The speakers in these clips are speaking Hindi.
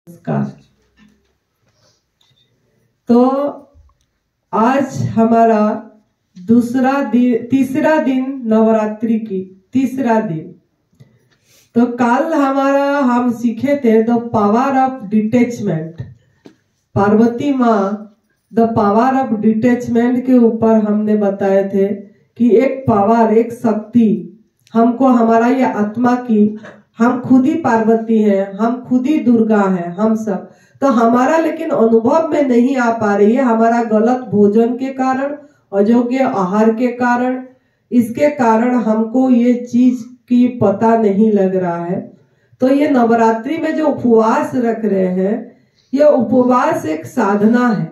नमस्कार। तो आज हमारा तीसरा दिन नवरात्रि की तीसरा दिन। तो कल हम सीखे थे the power of detachment. Parvati माँ द पावर ऑफ डिटैचमेंट के ऊपर हमने बताए थे कि एक पावर, एक शक्ति हमको, हमारा ये आत्मा की, हम खुद ही पार्वती हैं, हम खुद ही दुर्गा हैं, हम सब। तो हमारा लेकिन अनुभव में नहीं आ पा रही है, हमारा गलत भोजन के कारण, अयोग्य आहार के कारण, इसके कारण हमको ये चीज की पता नहीं लग रहा है। तो ये नवरात्रि में जो उपवास रख रहे हैं, ये उपवास एक साधना है।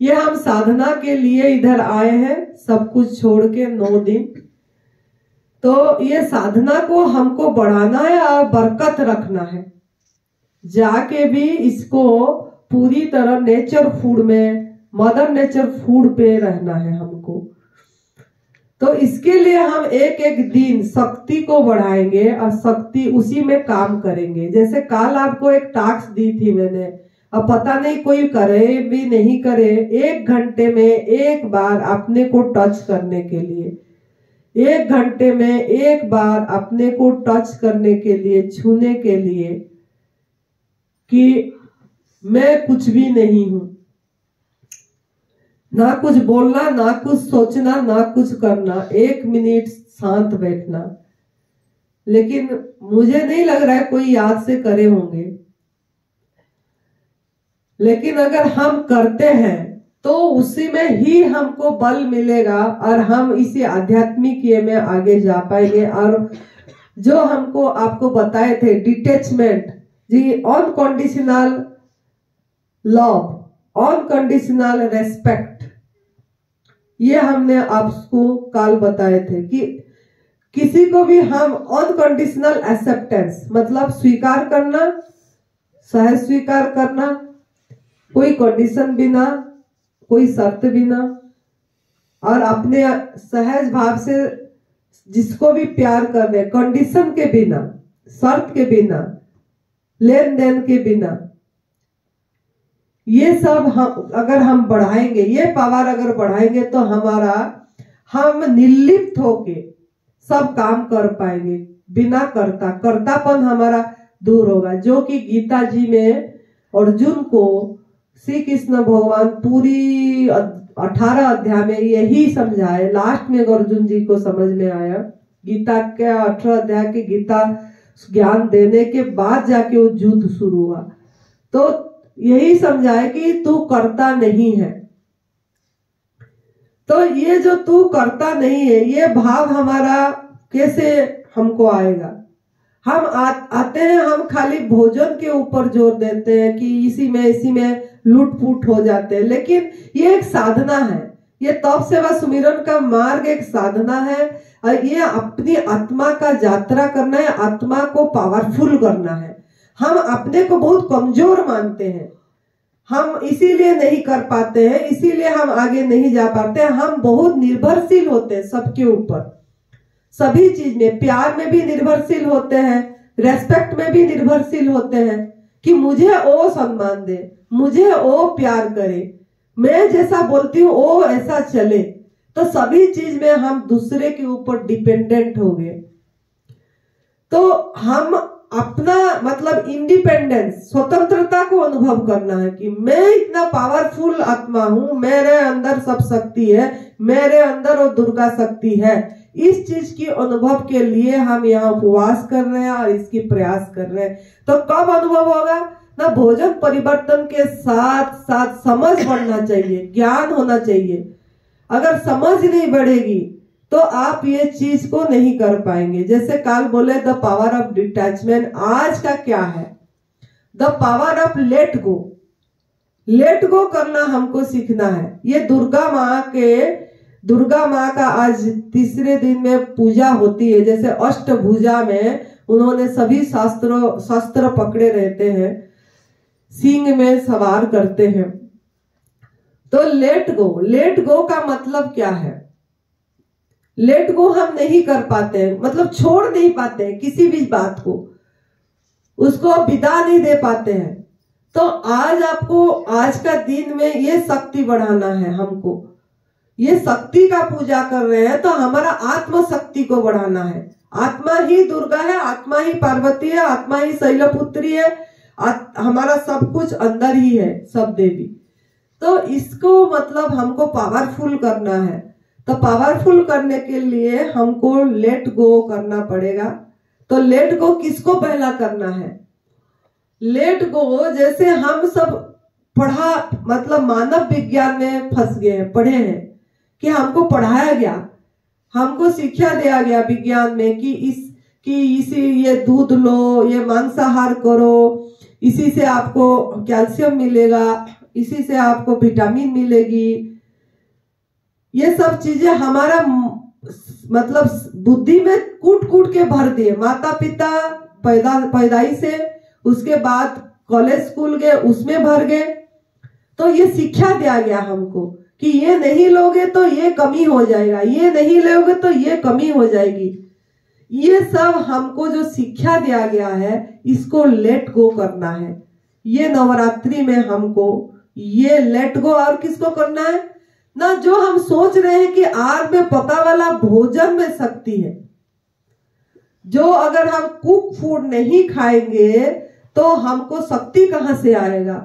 ये हम साधना के लिए इधर आए हैं, सब कुछ छोड़ के 9 दिन। तो ये साधना को हमको बढ़ाना है और बरकत रखना है। जाके भी इसको पूरी तरह नेचर फूड में, मदर नेचर फूड पे रहना है हमको। तो इसके लिए हम एक एक दिन शक्ति को बढ़ाएंगे और शक्ति उसी में काम करेंगे। जैसे कल आपको एक टास्क दी थी मैंने, अब पता नहीं कोई करे भी नहीं करे, 1 घंटे में एक बार अपने को टच करने के लिए, 1 घंटे में एक बार अपने को टच करने के लिए, छूने के लिए कि मैं कुछ भी नहीं हूं। ना कुछ बोलना, ना कुछ सोचना, ना कुछ करना, 1 मिनट शांत बैठना। लेकिन मुझे नहीं लग रहा है कोई याद से करे होंगे, लेकिन अगर हम करते हैं तो उसी में ही हमको बल मिलेगा और हम इसी आध्यात्मिक ये में आगे जा पाएंगे। और जो हमको आपको बताए थे डिटैचमेंट, जी, अनकंडीशनल लव, अनकंडीशनल रेस्पेक्ट, ये हमने आपको कल बताए थे कि किसी को भी हम अनकंडीशनल एक्सेप्टेंस, मतलब स्वीकार करना, सहज स्वीकार करना, कोई कंडीशन बिना, कोई शर्त बिना, और अपने सहज भाव से जिसको भी प्यार कर रहे, कंडीशन के बिना, शर्त के बिना, लेन देन के बिना, ये सब अगर हम बढ़ाएंगे, ये पावर अगर बढ़ाएंगे तो हम निर्लिप्त होके सब काम कर पाएंगे। बिना कर्तापन हमारा दूर होगा। जो कि गीता जी में अर्जुन को श्री कृष्ण भगवान पूरी 18 अध्याय में यही समझाए। लास्ट में अर्जुन जी को समझ में आया, गीता के 18 अध्याय के गीता ज्ञान देने के बाद जाके वो युद्ध शुरू हुआ। तो यही समझाए कि तू करता नहीं है। तो ये जो तू करता नहीं है, ये भाव हमारा कैसे हमको आएगा? हम आते हैं, हम खाली भोजन के ऊपर जोर देते हैं कि इसी में लूट-फूट हो जाते हैं। लेकिन ये एक साधना है, ये तप सेवा सुमिरन का मार्ग एक साधना है। और ये अपनी आत्मा का यात्रा करना है, आत्मा को पावरफुल करना है। हम अपने को बहुत कमजोर मानते हैं, हम इसीलिए नहीं कर पाते हैं, इसीलिए हम आगे नहीं जा पाते हैं। हम बहुत निर्भरशील होते हैं सबके ऊपर, सभी चीज में, प्यार में भी निर्भरशील होते हैं, रेस्पेक्ट में भी निर्भरशील होते हैं कि मुझे वो सम्मान दे, मुझे वो प्यार करे, मैं जैसा बोलती हूँ वो ऐसा चले। तो सभी चीज में हम दूसरे के ऊपर डिपेंडेंट हो गए। तो हम अपना मतलब इंडिपेंडेंस, स्वतंत्रता को अनुभव करना है कि मैं इतना पावरफुल आत्मा हूं, मेरे अंदर सब शक्ति है, मेरे अंदर वो दुर्गा शक्ति है। इस चीज की अनुभव के लिए हम यहाँ उपवास कर रहे हैं और इसकी प्रयास कर रहे हैं। तो कब अनुभव होगा ना? भोजन परिवर्तन के साथ साथ समझ बढ़ना चाहिए, ज्ञान होना चाहिए। अगर समझ नहीं बढ़ेगी तो आप ये चीज को नहीं कर पाएंगे। जैसे काल बोले द पावर ऑफ डिटैचमेंट, आज का क्या है? The power of let go. Let go करना हमको सीखना है। ये दुर्गा माँ का आज तीसरे दिन में पूजा होती है। जैसे अष्टभुजा में उन्होंने सभी शस्त्र पकड़े रहते हैं, सिंह में सवार करते हैं। तो लेट गो का मतलब क्या है? लेट गो हम नहीं कर पाते हैं, मतलब छोड़ नहीं पाते हैं किसी भी बात को, उसको विदा नहीं दे पाते हैं। तो आज आपको आज का दिन में ये शक्ति बढ़ाना है। हमको ये शक्ति का पूजा कर रहे हैं तो हमारा आत्म शक्ति को बढ़ाना है। आत्मा ही दुर्गा है, आत्मा ही पार्वती है, आत्मा ही शैलपुत्री है, हमारा सब कुछ अंदर ही है, सब देवी। तो इसको मतलब हमको पावरफुल करना है। तो पावरफुल करने के लिए हमको लेट गो करना पड़ेगा। तो लेट गो किसको पहला करना है? लेट गो जैसे हम सब पढ़ा मतलब मानव विज्ञान में फंस गए हैं, पढ़े हैं कि हमको पढ़ाया गया, हमको शिक्षा दिया गया विज्ञान में कि इसी ये दूध लो, ये मांसाहार करो, इसी से आपको कैल्शियम मिलेगा, इसी से आपको विटामिन मिलेगी। ये सब चीजें हमारा मतलब बुद्धि में कूट कूट के भर दिए। माता पिता पैदाइश से, उसके बाद कॉलेज स्कूल गए उसमें भर गए। तो ये शिक्षा दिया गया हमको कि ये नहीं लोगे तो ये कमी हो जाएगा, ये नहीं लोगे तो ये कमी हो जाएगी। ये सब हमको जो शिक्षा दिया गया है इसको लेट गो करना है। ये नवरात्रि में हमको ये लेट गो। और किसको करना है ना? जो हम सोच रहे हैं कि आग में पका वाला भोजन में शक्ति है। जो अगर हम कुक फूड नहीं खाएंगे तो हमको शक्ति कहां से आएगा?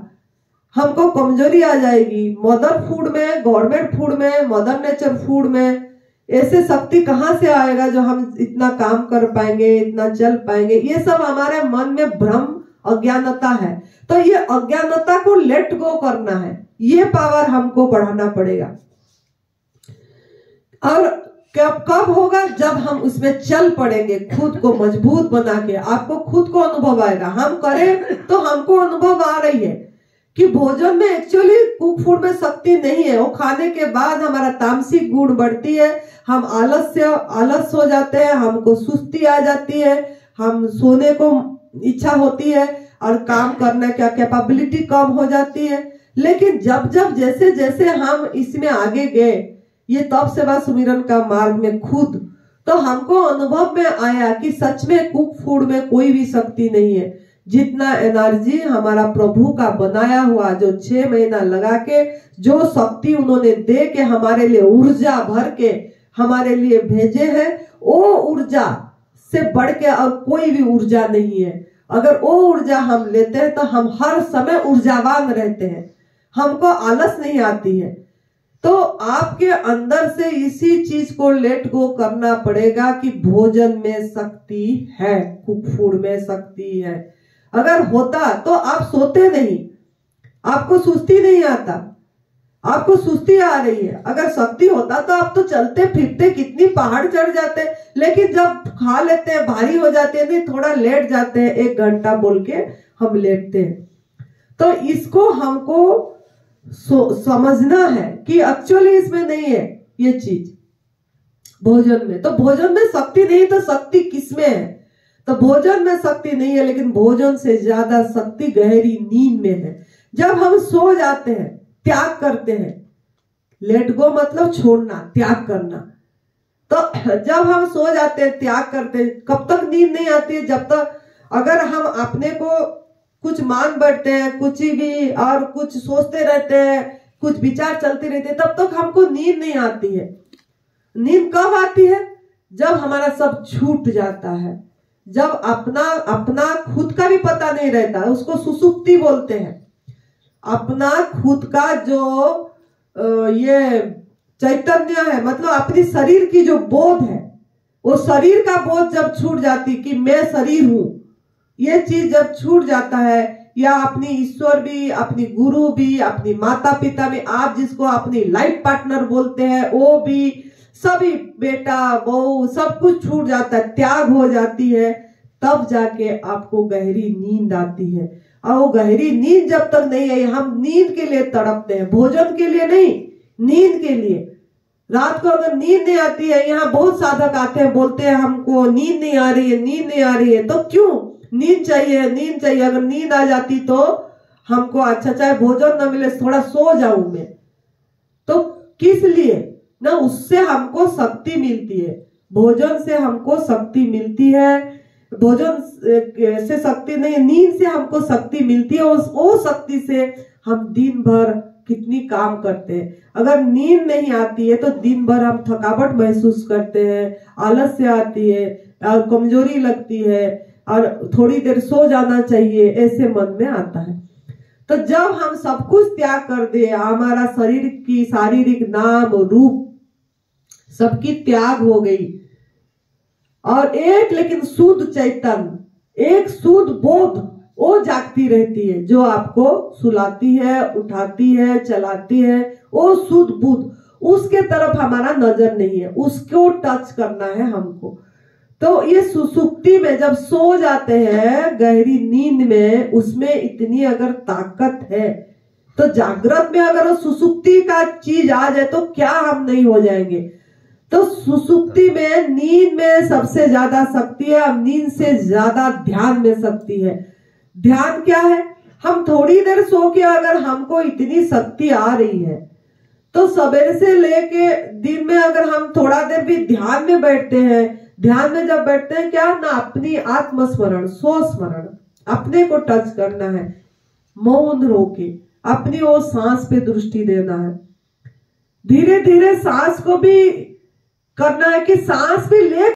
हमको कमजोरी आ जाएगी। मदर फूड में, गवर्नमेंट फूड में, मदर नेचर फूड में ऐसे शक्ति कहां से आएगा जो हम इतना काम कर पाएंगे, इतना चल पाएंगे? ये सब हमारे मन में भ्रम, अज्ञानता है। तो ये अज्ञानता को लेट गो करना है। ये पावर हमको बढ़ाना पड़ेगा। और कब होगा? जब हम उसमें चल पड़ेंगे, खुद को मजबूत बना के। आपको खुद को अनुभव आएगा। हम करें तो हमको अनुभव आ रही है कि भोजन में एक्चुअली कुक फूड में शक्ति नहीं है। वो खाने के बाद हमारा तामसिक गुण बढ़ती है, हम आलस हो जाते हैं, हमको सुस्ती आ जाती है, हम सोने को इच्छा होती है और काम करने का कैपेबिलिटी कम हो जाती है। लेकिन जब जैसे जैसे हम इसमें आगे गए, ये तप सेवा सुमिरन का मार्ग में खुद, तो हमको अनुभव में आया कि सच में कुक फूड में कोई भी शक्ति नहीं है। जितना एनर्जी हमारा प्रभु का बनाया हुआ, जो 6 महीना लगा के जो शक्ति उन्होंने दे के हमारे लिए ऊर्जा भर के हमारे लिए भेजे हैं, वो ऊर्जा से बढ़ के और कोई भी ऊर्जा नहीं है। अगर वो ऊर्जा हम लेते हैं तो हम हर समय ऊर्जावान रहते हैं, हमको आलस नहीं आती है। तो आपके अंदर से इसी चीज को लेट गो करना पड़ेगा कि भोजन में शक्ति है, कुक फूड में शक्ति है। अगर होता तो आप सोते नहीं, आपको सुस्ती नहीं आता, आपको सुस्ती आ रही है। अगर शक्ति होता तो आप तो चलते फिरते कितनी पहाड़ चढ़ जाते। लेकिन जब खा लेते हैं, भारी हो जाते हैं, नहीं थोड़ा लेट जाते हैं, 1 घंटा बोल के हम लेटते हैं। तो इसको हमको समझना है कि एक्चुअली इसमें नहीं है ये चीज भोजन में। तो भोजन में शक्ति नहीं तो शक्ति किसमें है? तो भोजन में शक्ति नहीं है, लेकिन भोजन से ज्यादा शक्ति गहरी नींद में है। जब हम सो जाते हैं, त्याग करते हैं, लेट गो मतलब छोड़ना, त्याग करना। तो जब हम सो जाते हैं, त्याग करते हैं, कब तक नींद नहीं आती है? जब तक अगर हम अपने को कुछ मान बैठते हैं, कुछ भी और कुछ सोचते रहते हैं, कुछ विचार चलते रहते हैं, तब तक हमको नींद नहीं आती है। नींद कब आती है? जब हमारा सब छूट जाता है, जब अपना खुद का भी पता नहीं रहता, उसको सुसुप्ति बोलते हैं। अपना खुद का जो ये चैतन्य है, मतलब अपनी शरीर की जो बोध है, वो शरीर का बोध जब छूट जाती कि मैं शरीर हूं, ये चीज जब छूट जाता है, या अपनी ईश्वर भी, अपनी गुरु भी, अपनी माता पिता भी, आप जिसको अपनी लाइफ पार्टनर बोलते हैं वो भी, सभी बेटा बहू सब कुछ छूट जाता है, त्याग हो जाती है, तब जाके आपको गहरी नींद आती है। और वो गहरी नींद जब तक नहीं आई, हम नींद के लिए तड़पते हैं, भोजन के लिए नहीं, नींद के लिए। रात को अगर नींद नहीं आती है, यहाँ बहुत साधक आते हैं, बोलते हैं हमको नींद नहीं आ रही है, नींद नहीं आ रही है। तो क्यों? नींद चाहिए, नींद चाहिए। अगर नींद आ जाती तो हमको अच्छा, चाहे भोजन न मिले, थोड़ा सो जाऊं मैं, तो किस लिए ना, उससे हमको शक्ति मिलती है, भोजन से हमको शक्ति मिलती है। भोजन से शक्ति नहीं, नींद से हमको शक्ति मिलती है। वो शक्ति से हम दिन भर कितनी काम करते हैं। अगर नींद नहीं आती है तो दिन भर हम थकावट महसूस करते हैं, आलस्य आती है और कमजोरी लगती है और थोड़ी देर सो जाना चाहिए, ऐसे मन में आता है। तो जब हम सब कुछ त्याग कर दे, हमारा शरीर की शारीरिक नाम रूप सबकी त्याग हो गई और एक लेकिन शुद्ध चैतन्य, एक शुद्ध बोध वो जागती रहती है, जो आपको सुलाती है, उठाती है, चलाती है, वो शुद्ध बुद्ध, उसके तरफ हमारा नजर नहीं है, उसको टच करना है हमको। तो ये सुसुप्ति में जब सो जाते हैं गहरी नींद में, उसमें इतनी अगर ताकत है तो जागृत में अगर सुसुप्ति का चीज आ जाए तो क्या हम नहीं हो जाएंगे। तो सुसुप्ति में, नींद में सबसे ज्यादा शक्ति है, और नींद से ज्यादा ध्यान में शक्ति है। ध्यान क्या है? हम थोड़ी देर सो के अगर हमको इतनी शक्ति आ रही है तो सवेरे से लेके दिन में अगर हम थोड़ा देर भी ध्यान में बैठते हैं, ध्यान में जब बैठते हैं क्या ना, अपनी आत्मस्मरण, स्वस्मरण, अपने को टच करना है, मौन रोके अपनी वो सांस पे दृष्टि देना है। धीरे धीरे सांस को भी करना है कि सांस भी ले